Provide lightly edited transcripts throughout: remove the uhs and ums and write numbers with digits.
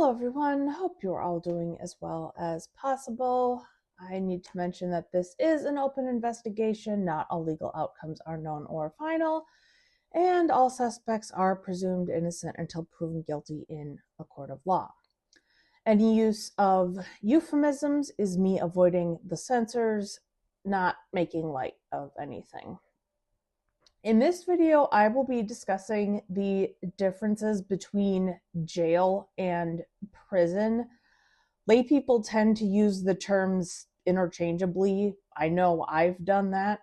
Hello everyone, hope you're all doing as well as possible. I need to mention that this is an open investigation, not all legal outcomes are known or final, and all suspects are presumed innocent until proven guilty in a court of law. Any use of euphemisms is me avoiding the censors, not making light of anything. In this video, I will be discussing the differences between jail and prison. Lay people tend to use the terms interchangeably. I know I've done that,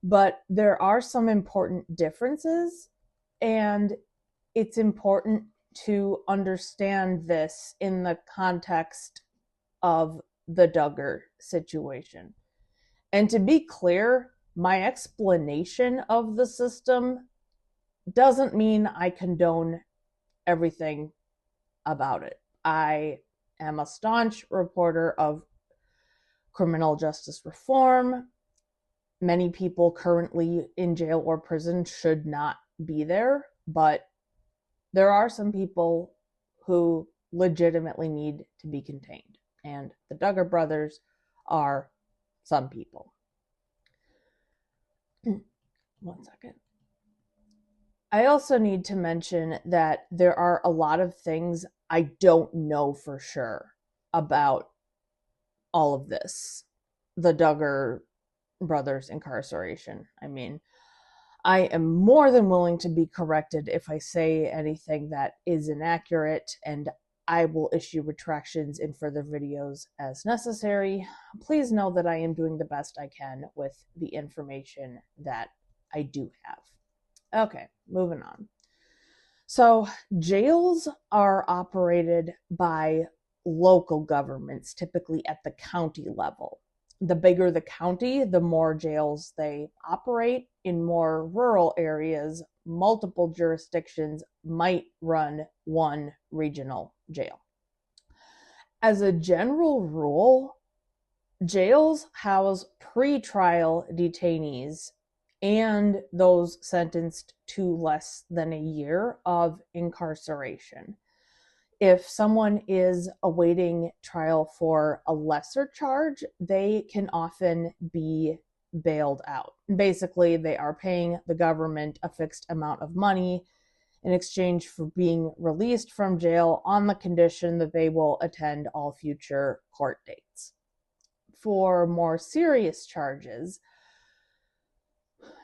but there are some important differences, and it's important to understand this in the context of the Duggar situation. And to be clear, my explanation of the system doesn't mean I condone everything about it. I am a staunch reporter of criminal justice reform. Many people currently in jail or prison should not be there, but there are some people who legitimately need to be contained, and the Duggar brothers are some people. One second. I also need to mention that there are a lot of things I don't know for sure about all of this. The Duggar brothers' incarceration. I mean, I am more than willing to be corrected if I say anything that is inaccurate, and I will issue retractions in further videos as necessary. Please know that I am doing the best I can with the information that I do have. Okay, moving on. So, jails are operated by local governments, typically at the county level. The bigger the county, the more jails they operate. In more rural areas, multiple jurisdictions might run one regional jail. As a general rule, jails house pre-trial detainees and those sentenced to less than a year of incarceration. If someone is awaiting trial for a lesser charge, they can often be bailed out. Basically, they are paying the government a fixed amount of money in exchange for being released from jail on the condition that they will attend all future court dates. For more serious charges,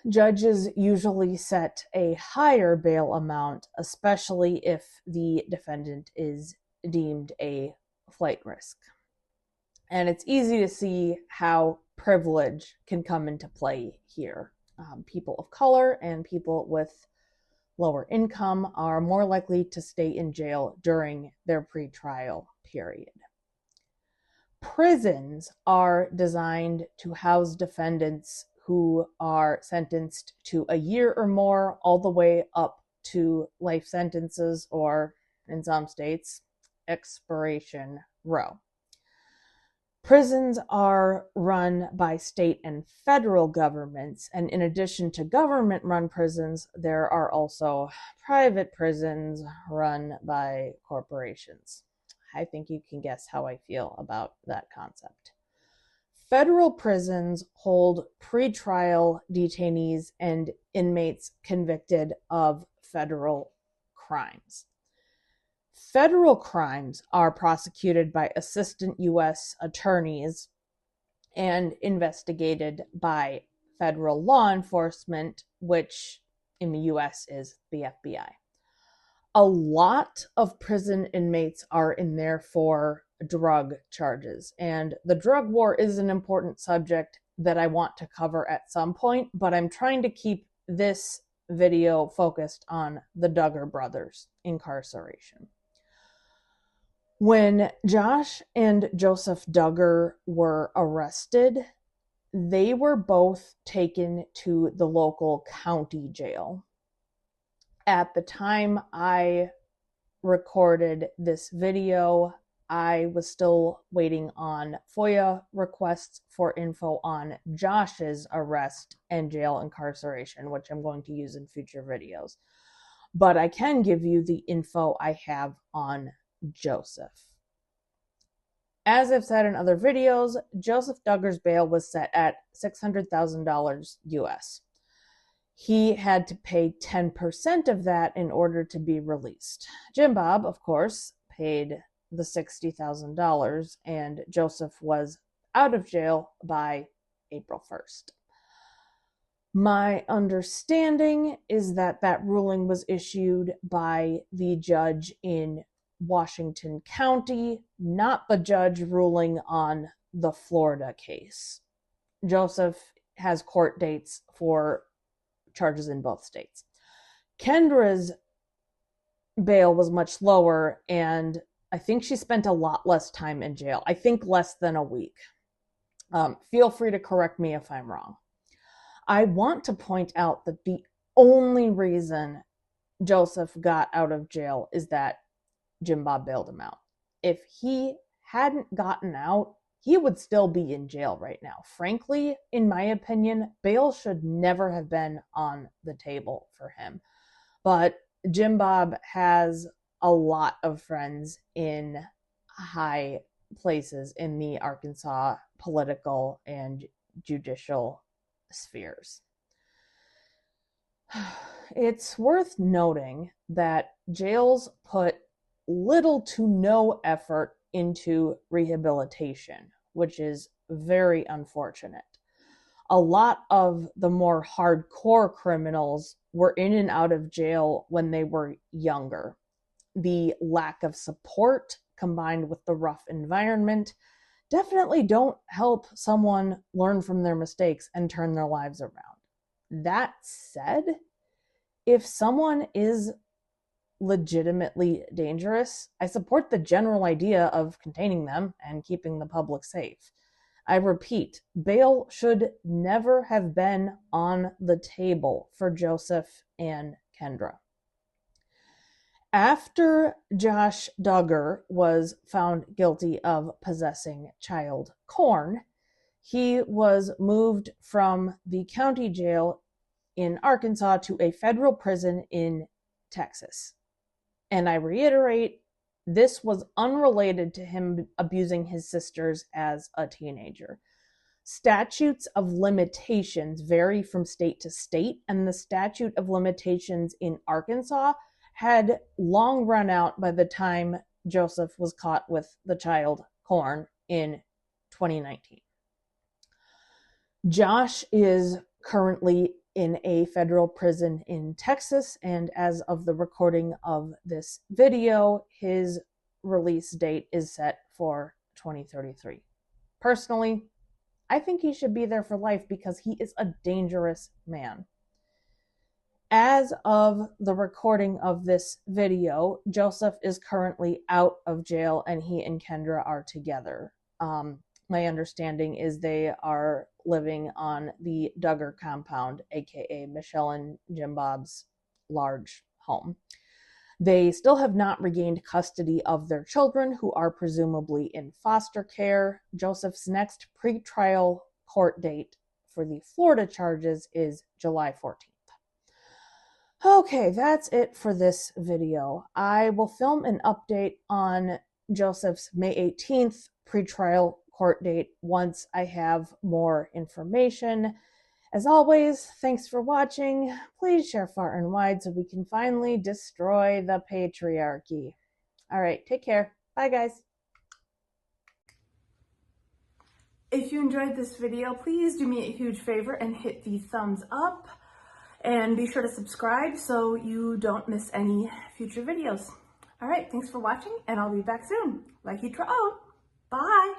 judges usually set a higher bail amount, especially if the defendant is deemed a flight risk. And it's easy to see how privilege can come into play here. People of color and people with lower income are more likely to stay in jail during their pretrial period. Prisons are designed to house defendants who are sentenced to a year or more, all the way up to life sentences, or in some states, expiration row. Prisons are run by state and federal governments, and in addition to government-run prisons, there are also private prisons run by corporations. I think you can guess how I feel about that concept. Federal prisons hold pretrial detainees and inmates convicted of federal crimes. Federal crimes are prosecuted by assistant U.S. attorneys and investigated by federal law enforcement, which in the U.S. is the FBI. A lot of prison inmates are in there for drug charges, and the drug war is an important subject that I want to cover at some point, but I'm trying to keep this video focused on the Duggar brothers' incarceration. When Josh and Joseph Duggar were arrested, they were both taken to the local county jail. At the time I recorded this video, I was still waiting on FOIA requests for info on Josh's arrest and jail incarceration, which I'm going to use in future videos. But I can give you the info I have on Joseph. As I've said in other videos, Joseph Duggar's bail was set at $600,000 US. He had to pay 10% of that in order to be released. Jim Bob, of course, paid the $60,000, and Joseph was out of jail by April 1st. My understanding is that that ruling was issued by the judge in Washington County, not the judge ruling on the Florida case. Joseph has court dates for charges in both states. Kendra's bail was much lower, and I think she spent a lot less time in jail. I think less than a week. Feel free to correct me if I'm wrong. I want to point out that the only reason Joseph got out of jail is that Jim Bob bailed him out. If he hadn't gotten out, he would still be in jail right now. Frankly, in my opinion, bail should never have been on the table for him. But Jim Bob has a lot of friends in high places in the Arkansas political and judicial spheres. It's worth noting that jails put little to no effort into rehabilitation, which is very unfortunate. A lot of the more hardcore criminals were in and out of jail when they were younger. The lack of support combined with the rough environment definitely don't help someone learn from their mistakes and turn their lives around. That said, if someone is legitimately dangerous, I support the general idea of containing them and keeping the public safe. I repeat, bail should never have been on the table for Joseph and Kendra. After Josh Duggar was found guilty of possessing child corn, he was moved from the county jail in Arkansas to a federal prison in Texas. And I reiterate, this was unrelated to him abusing his sisters as a teenager. Statutes of limitations vary from state to state, and the statute of limitations in Arkansas had long run out by the time Joseph was caught with the child corn in 2019. Josh is currently in a federal prison in Texas, and as of the recording of this video, his release date is set for 2033. Personally, I think he should be there for life because he is a dangerous man. As of the recording of this video, Joseph is currently out of jail and he and Kendra are together. My understanding is they are living on the Duggar compound, aka Michelle and Jim Bob's large home. They still have not regained custody of their children, who are presumably in foster care. Joseph's next pretrial court date for the Florida charges is July 14th. Okay, that's it for this video. I will film an update on Joseph's May 18th pretrial court date once I have more information. As always, thanks for watching. Please share far and wide so we can finally destroy the patriarchy. All right, take care. Bye, guys. If you enjoyed this video, please do me a huge favor and hit the thumbs up. And be sure to subscribe so you don't miss any future videos. All right, thanks for watching, and I'll be back soon. Like you try. Oh, bye.